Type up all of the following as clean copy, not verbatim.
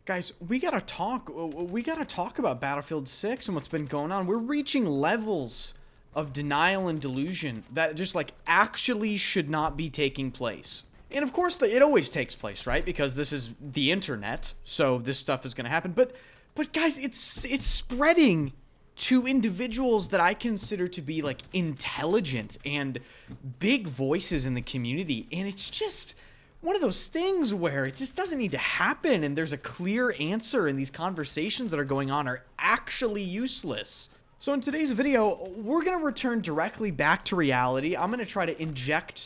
Guys, we gotta talk about Battlefield 6 and what's been going on. We're reaching levels of denial and delusion that just, like, actually should not be taking place. And of course, it always takes place, right? Because this is the internet, so this stuff is gonna happen. But guys, it's spreading to individuals that I consider to be, like, intelligent and big voices in the community, and it's just one of those things where it just doesn't need to happen, and there's a clear answer, and these conversations that are going on are actually useless. So in today's video, we're going to return directly back to reality. I'm going to try to inject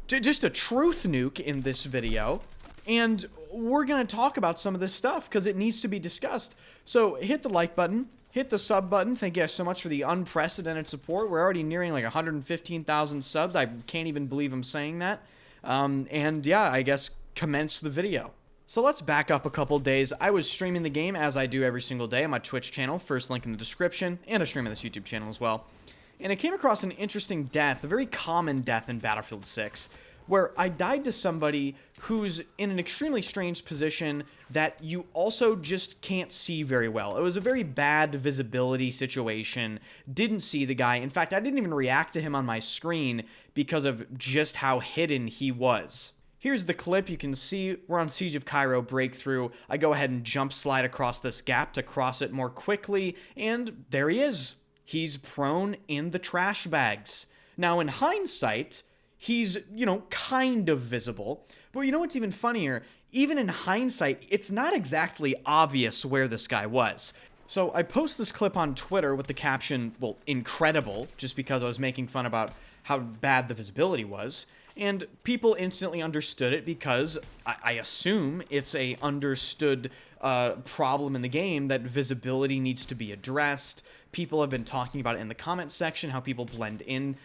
just a truth nuke in this video, and we're going to talk about some of this stuff because it needs to be discussed. So hit the like button, hit the sub button. Thank you guys so much for the unprecedented support. We're already nearing like 115,000 subs. I can't even believe I'm saying that. And yeah, I guess commence the video. So let's back up a couple days. I was streaming the game as I do every single day on my Twitch channel, first link in the description, and I stream on this YouTube channel as well. And I came across an interesting death, a very common death in Battlefield 6, where I died to somebody who's in an extremely strange position that you also just can't see very well. It was a very bad visibility situation, didn't see the guy. In fact, I didn't even react to him on my screen because of just how hidden he was. Here's the clip. You can see we're on Siege of Cairo breakthrough. I go ahead and jump slide across this gap to cross it more quickly, and there he is. He's prone in the trash bags. Now, in hindsight, he's, kind of visible. But you know what's even funnier? Even in hindsight, it's not exactly obvious where this guy was. So I post this clip on Twitter with the caption, well, incredible, just because I was making fun about how bad the visibility was. And people instantly understood it because I assume it's a understood problem in the game that visibility needs to be addressed. People have been talking about it in the comment section, how people blend in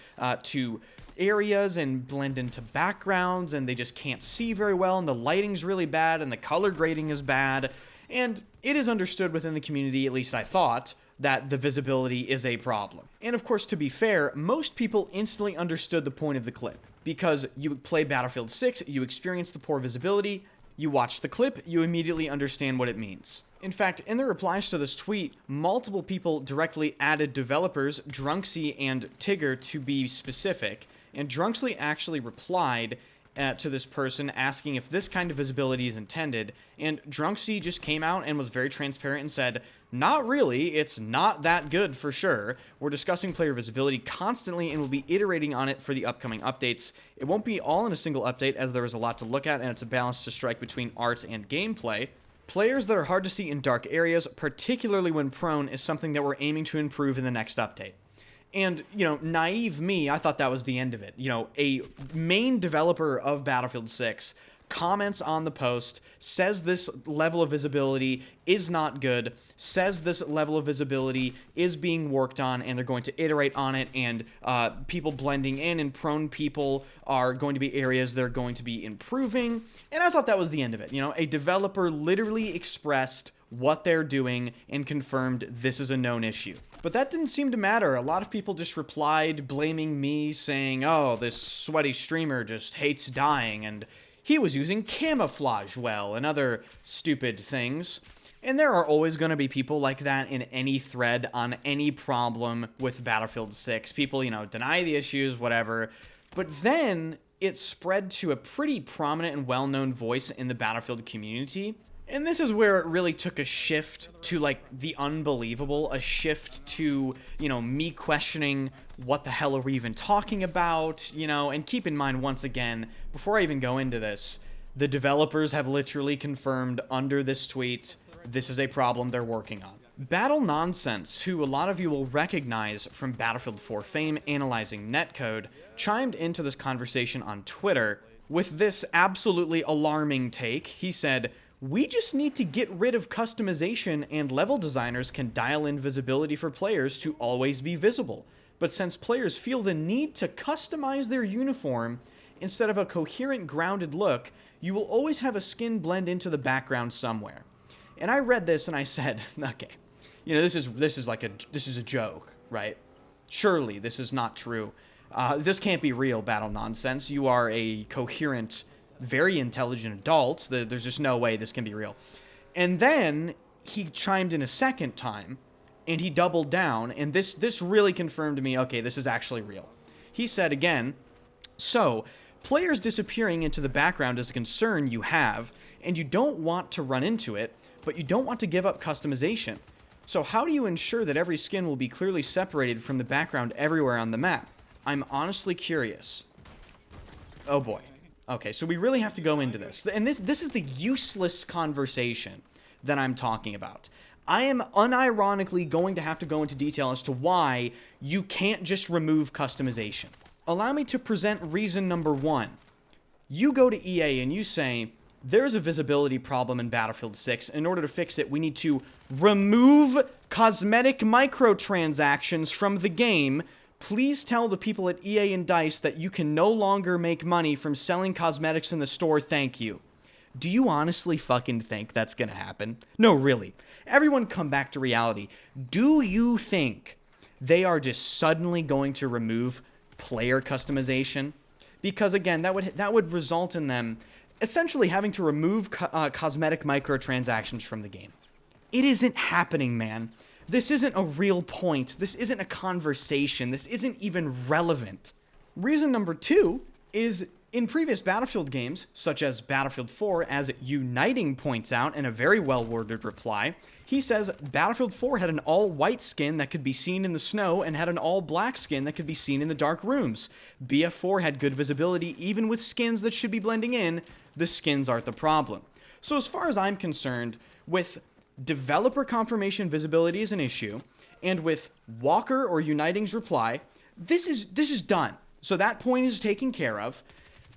to areas and blend into backgrounds, and they just can't see very well, and the lighting's really bad, and the color grading is bad. And it is understood within the community, at least I thought, that the visibility is a problem. And of course, to be fair, most people instantly understood the point of the clip. Because you play Battlefield 6, you experience the poor visibility, you watch the clip, you immediately understand what it means. In fact, in the replies to this tweet, multiple people directly added developers, Drunksy and Tigger, to be specific, and Drunksy actually replied to this person asking if this kind of visibility is intended, and Drunksy just came out and was very transparent and said, not really, it's not that good for sure. We're discussing player visibility constantly and we'll be iterating on it for the upcoming updates. It won't be all in a single update as there is a lot to look at and it's a balance to strike between art and gameplay. Players that are hard to see in dark areas, particularly when prone, is something that we're aiming to improve in the next update. And, naive me, I thought that was the end of it. A main developer of Battlefield 6 comments on the post, says this level of visibility is not good, says this level of visibility is being worked on, and they're going to iterate on it, and people blending in and prone people are going to be areas they're going to be improving. And I thought that was the end of it. A developer literally expressed what they're doing and confirmed this is a known issue. But that didn't seem to matter. A lot of people just replied blaming me, saying, oh, this sweaty streamer just hates dying, and he was using camouflage well, and other stupid things. And there are always going to be people like that in any thread on any problem with Battlefield 6. People, deny the issues, whatever. But then it spread to a pretty prominent and well-known voice in the Battlefield community. And this is where it really took a shift to, like, the unbelievable, a shift to, me questioning what the hell are we even talking about, and keep in mind, once again, before I even go into this, the developers have literally confirmed under this tweet, this is a problem they're working on. Battle Nonsense, who a lot of you will recognize from Battlefield 4 fame analyzing netcode, chimed into this conversation on Twitter with this absolutely alarming take. He said, we just need to get rid of customization and level designers can dial in visibility for players to always be visible. But since players feel the need to customize their uniform instead of a coherent grounded look, you will always have a skin blend into the background somewhere. And I read this and I said, okay, this is a joke, right? Surely this is not true. This can't be real, Battle Nonsense. You are a coherent, very intelligent adult. There's just no way this can be real. And then he chimed in a second time, and he doubled down, and this really confirmed to me, okay, this is actually real. He said again, so, players disappearing into the background is a concern you have, and you don't want to run into it, but you don't want to give up customization. So how do you ensure that every skin will be clearly separated from the background everywhere on the map? I'm honestly curious. Oh boy. Okay, so we really have to go into this. And this is the useless conversation that I'm talking about. I am unironically going to have to go into detail as to why you can't just remove customization. Allow me to present reason number 1. You go to EA and you say, there's a visibility problem in Battlefield 6. In order to fix it, we need to remove cosmetic microtransactions from the game. Please tell the people at EA and DICE that you can no longer make money from selling cosmetics in the store, thank you. Do you honestly fucking think that's gonna happen? No, really. Everyone come back to reality. Do you think they are just suddenly going to remove player customization? Because again, that would result in them essentially having to remove cosmetic microtransactions from the game. It isn't happening, man. This isn't a real point. This isn't a conversation. This isn't even relevant. Reason number 2 is in previous Battlefield games, such as Battlefield 4, as Uniting points out in a very well-worded reply, he says Battlefield 4 had an all-white skin that could be seen in the snow and had an all-black skin that could be seen in the dark rooms. BF4 had good visibility even with skins that should be blending in. The skins aren't the problem. So as far as I'm concerned, with developer confirmation visibility is an issue, and with Walker or Uniting's reply, this is done. So that point is taken care of.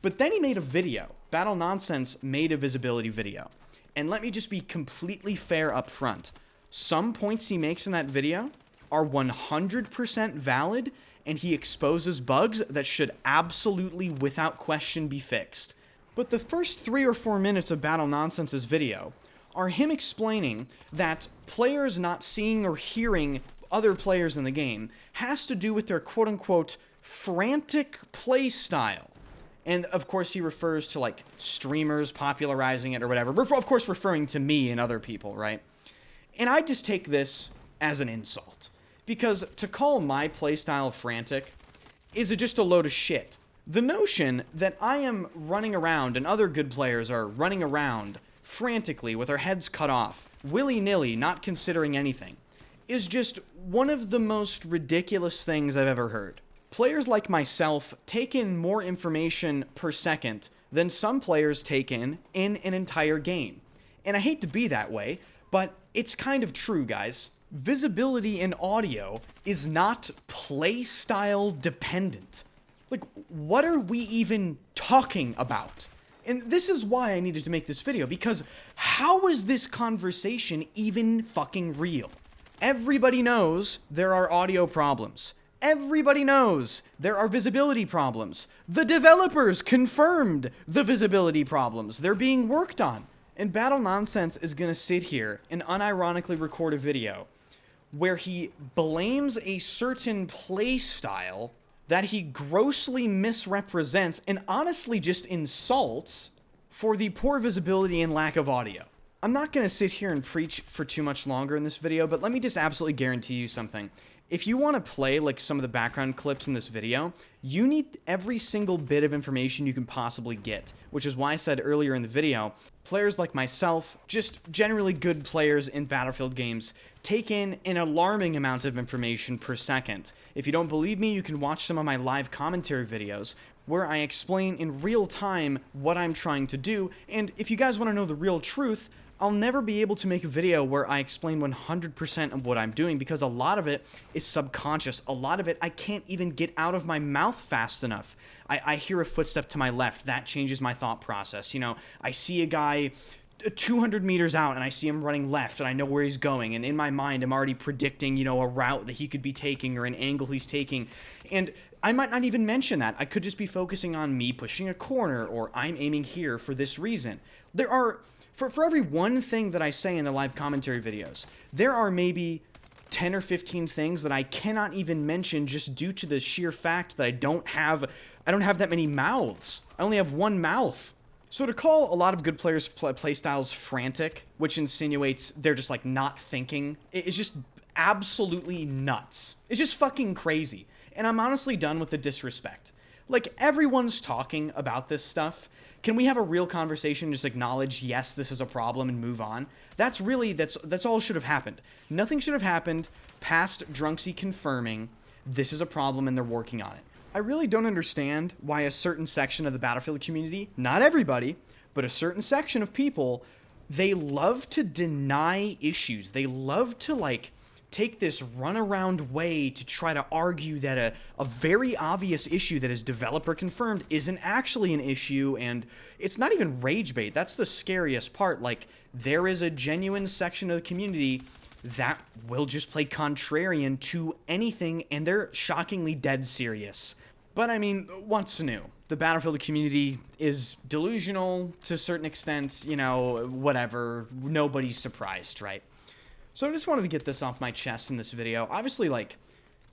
But then he made a video. Battle Nonsense made a visibility video. And let me just be completely fair up front. Some points he makes in that video are 100% valid, and he exposes bugs that should absolutely, without question, be fixed. But the first 3 or 4 minutes of Battle Nonsense's video are him explaining that players not seeing or hearing other players in the game has to do with their quote-unquote frantic play style. And of course he refers to like streamers popularizing it or whatever. Of course referring to me and other people, right? And I just take this as an insult. Because to call my playstyle frantic is just a load of shit. The notion that I am running around and other good players are running around frantically with their heads cut off, willy-nilly, not considering anything, is just one of the most ridiculous things I've ever heard. Players like myself take in more information per second than some players take in an entire game. And I hate to be that way, but it's kind of true, guys. Visibility in audio is not playstyle dependent. Like, what are we even talking about? And this is why I needed to make this video, because how is this conversation even fucking real? Everybody knows there are audio problems. Everybody knows there are visibility problems. The developers confirmed the visibility problems. They're being worked on. And Battle Nonsense is gonna sit here and unironically record a video where he blames a certain play style that he grossly misrepresents and honestly just insults for the poor visibility and lack of audio. I'm not going to sit here and preach for too much longer in this video, but let me just absolutely guarantee you something. If you want to play like some of the background clips in this video, you need every single bit of information you can possibly get, which is why I said earlier in the video, players like myself, just generally good players in Battlefield games, take in an alarming amount of information per second. If you don't believe me, you can watch some of my live commentary videos where I explain in real time what I'm trying to do, and if you guys want to know the real truth, I'll never be able to make a video where I explain 100% of what I'm doing because a lot of it is subconscious. A lot of it I can't even get out of my mouth fast enough. I hear a footstep to my left. That changes my thought process. You know, I see a guy 200 meters out and I see him running left and I know where he's going. And in my mind, I'm already predicting, you know, a route that he could be taking or an angle he's taking. And I might not even mention that. I could just be focusing on me pushing a corner or I'm aiming here for this reason. There are... For every one thing that I say in the live commentary videos, there are maybe 10 or 15 things that I cannot even mention just due to the sheer fact that I don't have that many mouths. I only have one mouth. So to call a lot of good players' playstyles frantic, which insinuates they're just like not thinking, is just absolutely nuts. It's just fucking crazy. And I'm honestly done with the disrespect. Like, everyone's talking about this stuff. Can we have a real conversation, just acknowledge, yes, this is a problem, and move on? That's all should have happened. Nothing should have happened past Drunksy confirming this is a problem and they're working on it. I really don't understand why a certain section of the Battlefield community, not everybody, but a certain section of people, they love to deny issues. They love to, like, take this runaround way to try to argue that a very obvious issue that is developer confirmed isn't actually an issue, and it's not even rage bait. That's the scariest part. Like, there is a genuine section of the community that will just play contrarian to anything, and they're shockingly dead serious. But I mean, what's new? The Battlefield community is delusional to a certain extent, you know, whatever. Nobody's surprised, right? So I just wanted to get this off my chest in this video. Obviously, like,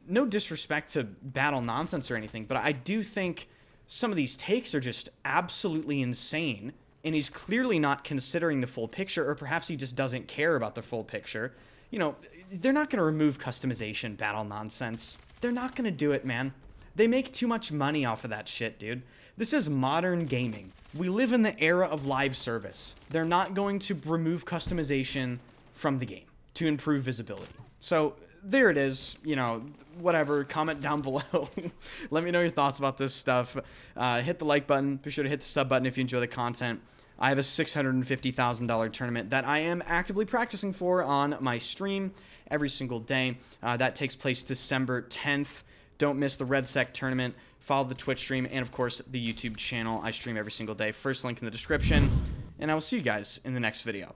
no disrespect to Battle Nonsense or anything, but I do think some of these takes are just absolutely insane, and he's clearly not considering the full picture, or perhaps he just doesn't care about the full picture. You know, they're not going to remove customization, Battle Nonsense. They're not going to do it, man. They make too much money off of that shit, dude. This is modern gaming. We live in the era of live service. They're not going to remove customization from the game to improve visibility. So there it is, you know, whatever, comment down below. Let me know your thoughts about this stuff. Hit the like button, be sure to hit the sub button if you enjoy the content. I have a $650,000 tournament that I am actively practicing for on my stream every single day. That takes place December 10th. Don't miss the RedSec tournament. Follow the Twitch stream and, of course, the YouTube channel. I stream every single day. First link in the description. And I will see you guys in the next video.